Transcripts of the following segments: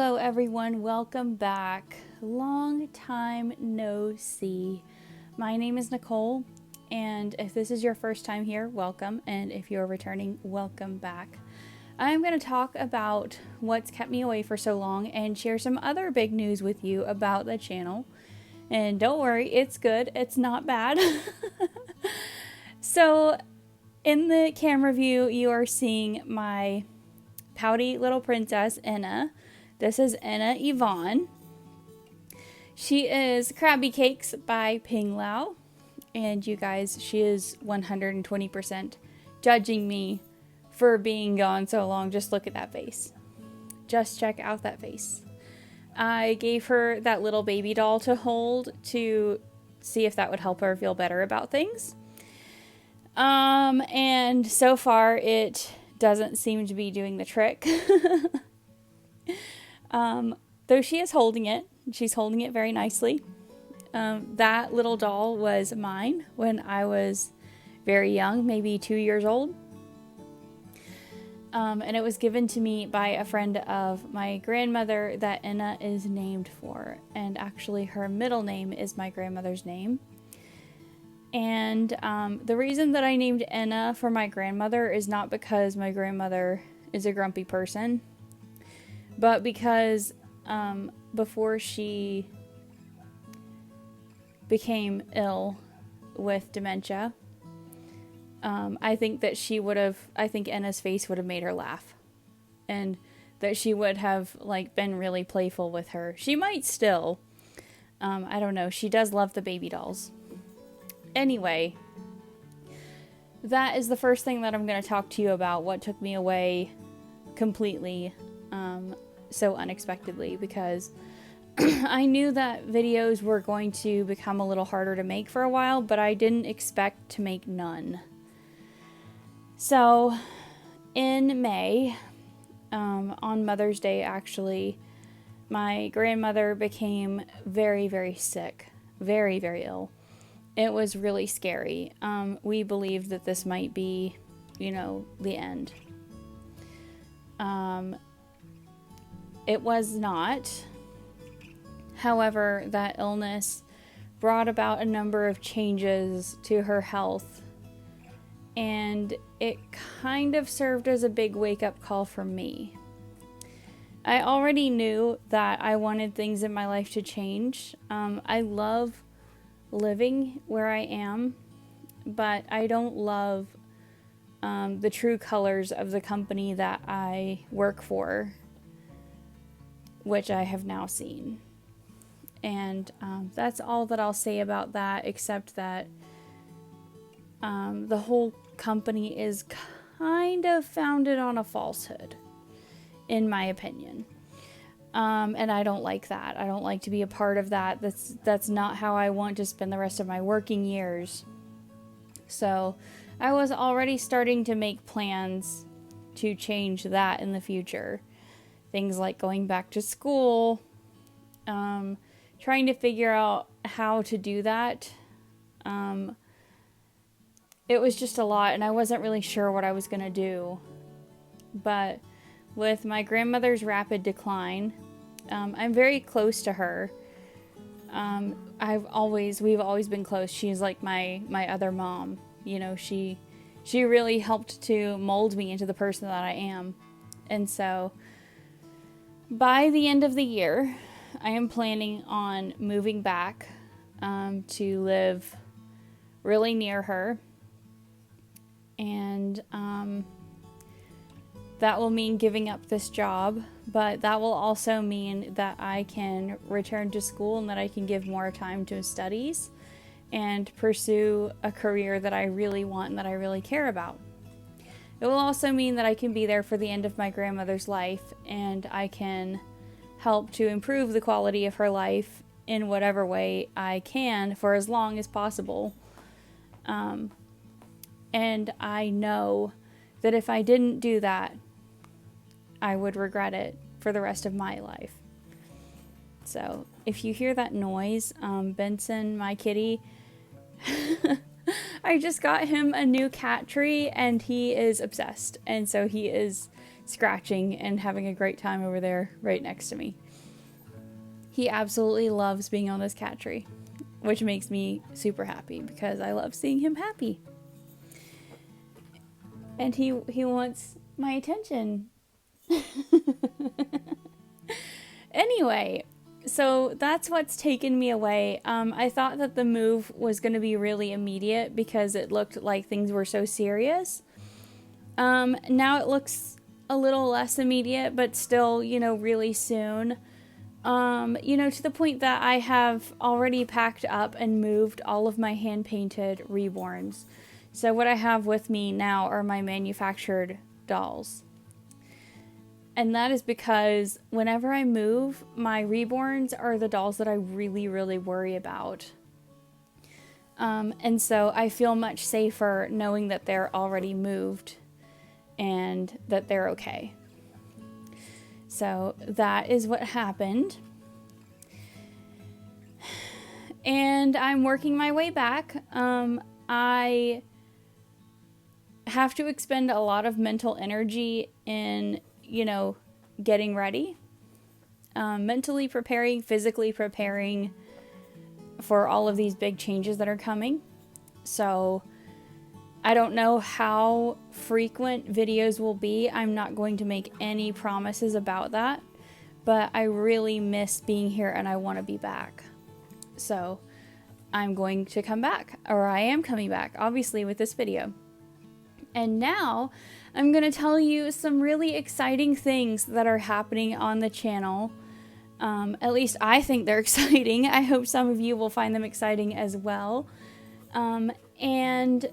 Hello everyone, welcome back. Long time no see. My name is Nicole, and if this is your first time here, welcome, and if you're returning, welcome back. I'm going to talk about what's kept me away for so long and share some other big news with you about the channel. And don't worry, it's good, it's not bad. So, in the camera view, you are seeing my pouty little princess, Enna. This is Enna Yvonne. She is Krabby Cakes by Ping Lao. And you guys, she is 120% judging me for being gone so long. Just look at that face. Just check out that face. I gave her that little baby doll to hold to see if that would help her feel better about things. And so far it doesn't seem to be doing the trick. Though she is holding it. She's holding it very nicely. That little doll was mine when I was very young, maybe 2 years old. And it was given to me by a friend of my grandmother that Enna is named for. And actually her middle name is my grandmother's name. And the reason that I named Enna for my grandmother is not because my grandmother is a grumpy person, but because before she became ill with dementia, I think Enna's face would have made her laugh, and that she would have been really playful with her. She might still. I don't know. She does love the baby dolls. Anyway, that is the first thing that I'm going to talk to you about, what took me away completely so unexpectedly, because I knew that videos were going to become a little harder to make for a while, but I didn't expect to make none. So, in May, on Mother's Day actually, my grandmother became very, very sick, very, very ill. It was really scary. We believed that this might be, the end. It was not. However, that illness brought about a number of changes to her health, and it kind of served as a big wake-up call for me. I already knew that I wanted things in my life to change. I love living where I am, but I don't love the true colors of the company that I work for, which I have now seen. And that's all that I'll say about that, except that the whole company is kind of founded on a falsehood, in my opinion. And I don't like that. I don't like to be a part of that. That's not how I want to spend the rest of my working years. So I was already starting to make plans to change that in the future. Things like going back to school, trying to figure out how to do that. It was just a lot, and I wasn't really sure what I was going to do. But with my grandmother's rapid decline, I'm very close to her. We've always been close. She's like my other mom. She really helped to mold me into the person that I am. And so by the end of the year, I am planning on moving back to live really near her. And that will mean giving up this job, but that will also mean that I can return to school and that I can give more time to studies and pursue a career that I really want and that I really care about. It will also mean that I can be there for the end of my grandmother's life, and I can help to improve the quality of her life in whatever way I can for as long as possible. And I know that if I didn't do that, I would regret it for the rest of my life. So if you hear that noise, Benson, my kitty, I just got him a new cat tree and he is obsessed. And so he is scratching and having a great time over there right next to me. He absolutely loves being on this cat tree, which makes me super happy because I love seeing him happy. And he wants my attention. Anyway, so that's what's taken me away. I thought that the move was going to be really immediate because it looked like things were so serious. Now it looks a little less immediate, but still, really soon. To the point that I have already packed up and moved all of my hand-painted reborns. So what I have with me now are my manufactured dolls. And that is because whenever I move, my reborns are the dolls that I really, really worry about. And so I feel much safer knowing that they're already moved and that they're okay. So that is what happened. And I'm working my way back. I have to expend a lot of mental energy in, getting ready. Mentally preparing, physically preparing for all of these big changes that are coming. So I don't know how frequent videos will be. I'm not going to make any promises about that, but I really miss being here and I want to be back. So I'm going to come back, or I am coming back, obviously, with this video. And now I'm going to tell you some really exciting things that are happening on the channel. At least I think they're exciting. I hope some of you will find them exciting as well. And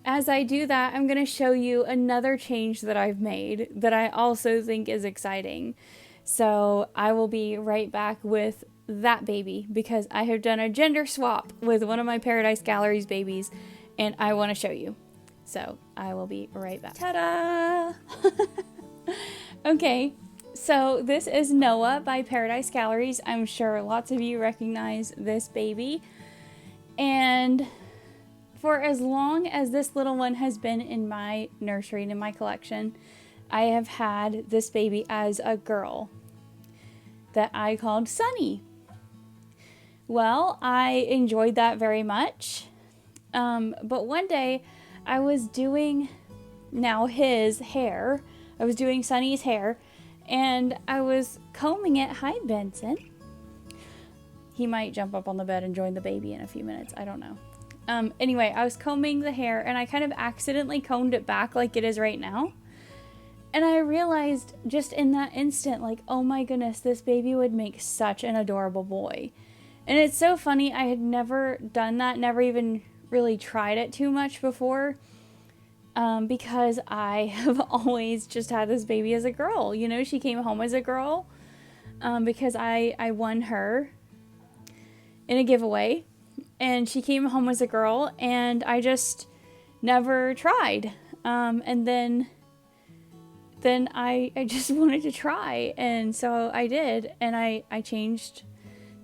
as I do that, I'm going to show you another change that I've made that I also think is exciting. So I will be right back with that baby because I have done a gender swap with one of my Paradise Galleries babies and I want to show you. So I will be right back. Ta-da! Okay, so this is Noah by Paradise Galleries. I'm sure lots of you recognize this baby. And for as long as this little one has been in my nursery and in my collection, I have had this baby as a girl that I called Sunny. Well, I enjoyed that very much. But one day I was doing his hair. I was doing Sunny's hair and I was combing it. Hi, Benson. He might jump up on the bed and join the baby in a few minutes. I don't know. Anyway, I was combing the hair and I kind of accidentally combed it back like it is right now. And I realized just in that instant, like, oh my goodness, this baby would make such an adorable boy. And it's so funny, I had never done that, never even really tried it too much before, because I have always just had this baby as a girl. She came home as a girl, because I won her in a giveaway, and she came home as a girl, and I just never tried. And then I just wanted to try, and so I did, and I changed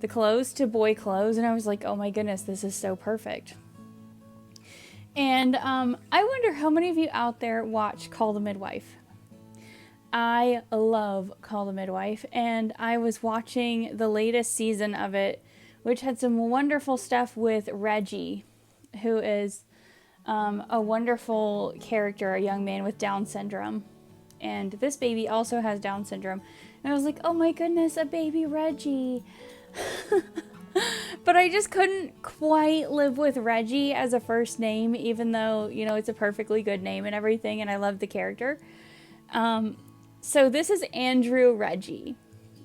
the clothes to boy clothes, and I was like, oh my goodness, this is so perfect. And I wonder how many of you out there watch Call the Midwife. I love Call the Midwife, and I was watching the latest season of it, which had some wonderful stuff with Reggie, who is a wonderful character, a young man with Down syndrome. And this baby also has Down syndrome. And I was like, oh my goodness, a baby Reggie. But I just couldn't quite live with Reggie as a first name, even though, it's a perfectly good name and everything, and I love the character. So this is Andrew Reggie.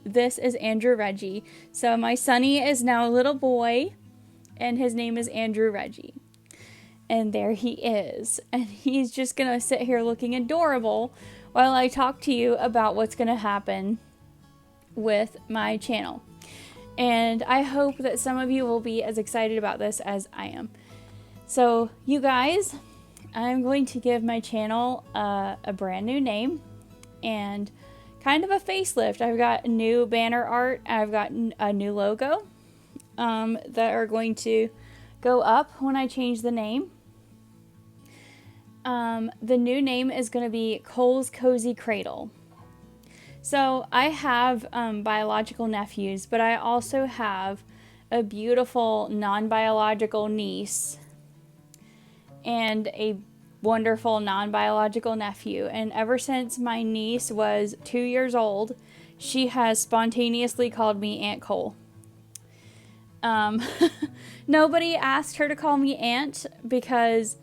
This is Andrew Reggie. So my Sunny is now a little boy, and his name is Andrew Reggie. And there he is. And he's just going to sit here looking adorable while I talk to you about what's going to happen with my channel. And I hope that some of you will be as excited about this as I am. So, you guys, I'm going to give my channel a brand new name and kind of a facelift. I've got new banner art. I've got a new logo that are going to go up when I change the name. The new name is going to be Cole's Cozy Cradle. So I have biological nephews, but I also have a beautiful non-biological niece and a wonderful non-biological nephew. And ever since my niece was 2 years old, she has spontaneously called me Aunt Cole. Nobody asked her to call me Aunt because,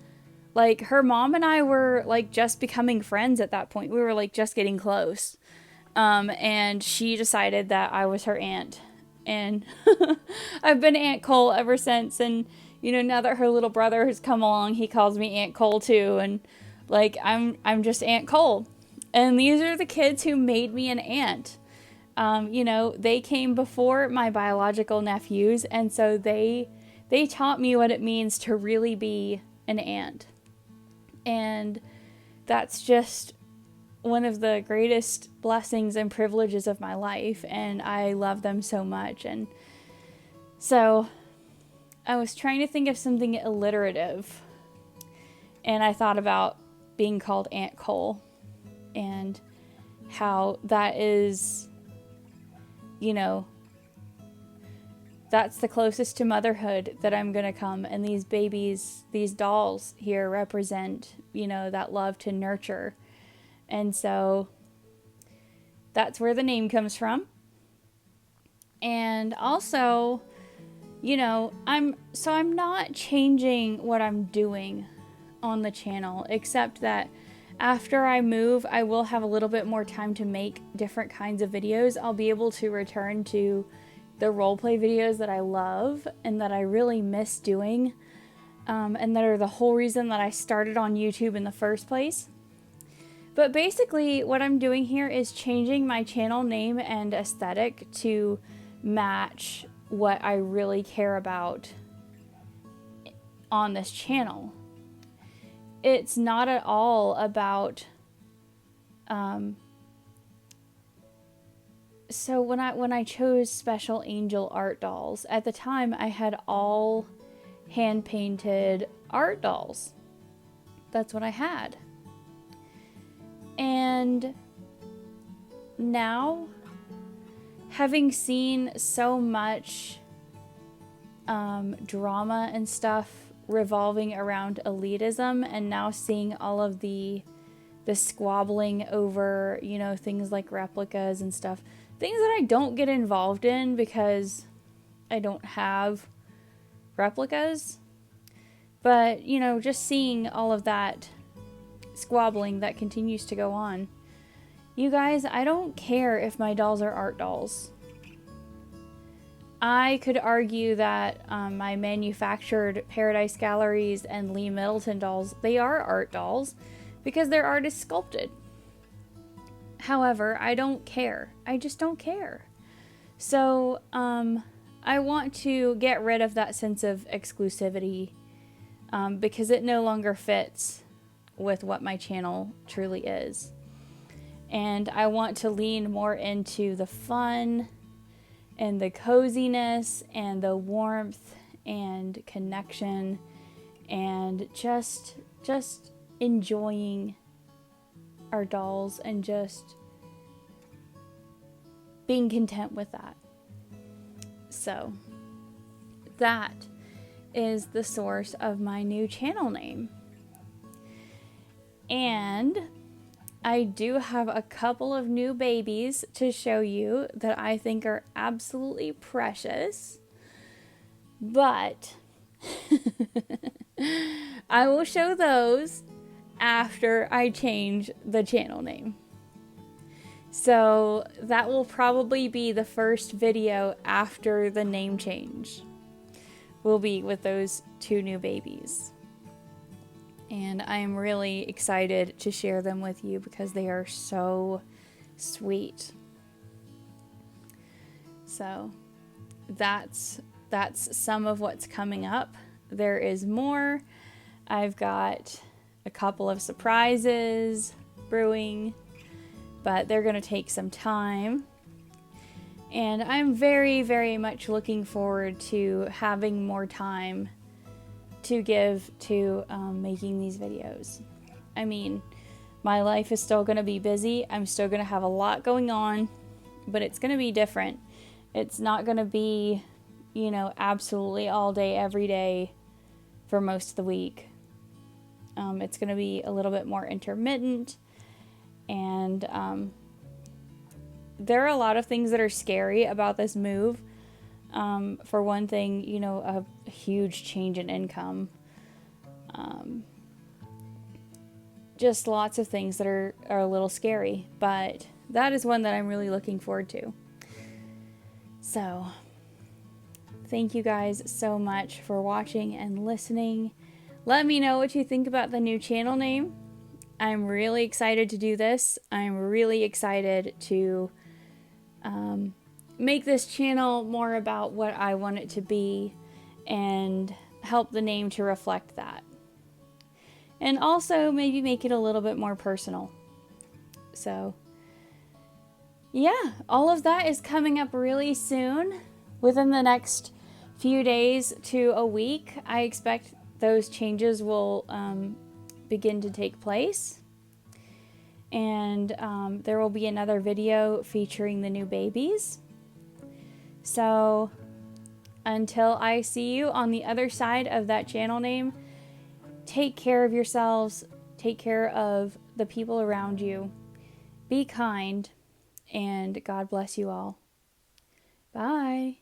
like, her mom and I were, like, just becoming friends at that point. We were, like, just getting close. And she decided that I was her aunt. And I've been Aunt Cole ever since. And, you know, now that her little brother has come along, he calls me Aunt Cole too. And, like, I'm just Aunt Cole. And these are the kids who made me an aunt. You know, they came before my biological nephews, and so they taught me what it means to really be an aunt. And that's just one of the greatest blessings and privileges of my life, and I love them so much. And so I was trying to think of something alliterative, and I thought about being called Aunt Cole and how that is, you know, that's the closest to motherhood that I'm going to come. And these babies, these dolls here represent, you know, that love to nurture. And so that's where the name comes from. And also, you know, I'm not changing what I'm doing on the channel, except that after I move, I will have a little bit more time to make different kinds of videos. I'll be able to return to the roleplay videos that I love and that I really miss doing, and that are the whole reason that I started on YouTube in the first place. But basically, what I'm doing here is changing my channel name and aesthetic to match what I really care about on this channel. It's not at all about, so when I chose Special Angel art dolls, at the time I had all hand-painted art dolls. That's what I had. And now, having seen so much drama and stuff revolving around elitism, and now seeing all of the squabbling over, you know, things like replicas and stuff, things that I don't get involved in because I don't have replicas, but, you know, just seeing all of that squabbling that continues to go on. You guys, I don't care if my dolls are art dolls. I could argue that my manufactured Paradise Galleries and Lee Middleton dolls, they are art dolls because they're artist sculpted. However, I don't care. I just don't care. So, I want to get rid of that sense of exclusivity because it no longer fits with what my channel truly is. And I want to lean more into the fun and the coziness and the warmth and connection and just enjoying our dolls and just being content with that. So that is the source of my new channel name. And I do have a couple of new babies to show you that I think are absolutely precious. But I will show those after I change the channel name. So that will probably be the first video after the name change. Will be with those two new babies. And I am really excited to share them with you because they are so sweet. So that's some of what's coming up. There is more. I've got a couple of surprises brewing, but they're going to take some time. And I'm very, very much looking forward to having more time to give to making these videos. I mean, My life is still going to be busy. I'm still going to have a lot going on, but it's going to be different. It's not going to be, absolutely all day, every day for most of the week. It's going to be a little bit more intermittent, and there are a lot of things that are scary about this move. For one thing, a huge change in income. Just lots of things that are a little scary, but that is one that I'm really looking forward to. So, thank you guys so much for watching and listening. Let me know what you think about the new channel name. I'm really excited to do this. I'm really excited to make this channel more about what I want it to be and help the name to reflect that. And also maybe make it a little bit more personal. So, yeah, all of that is coming up really soon. Within the next few days to a week, I expect those changes will begin to take place. And there will be another video featuring the new babies. So, until I see you on the other side of that channel name, take care of yourselves, take care of the people around you, be kind, and God bless you all. Bye.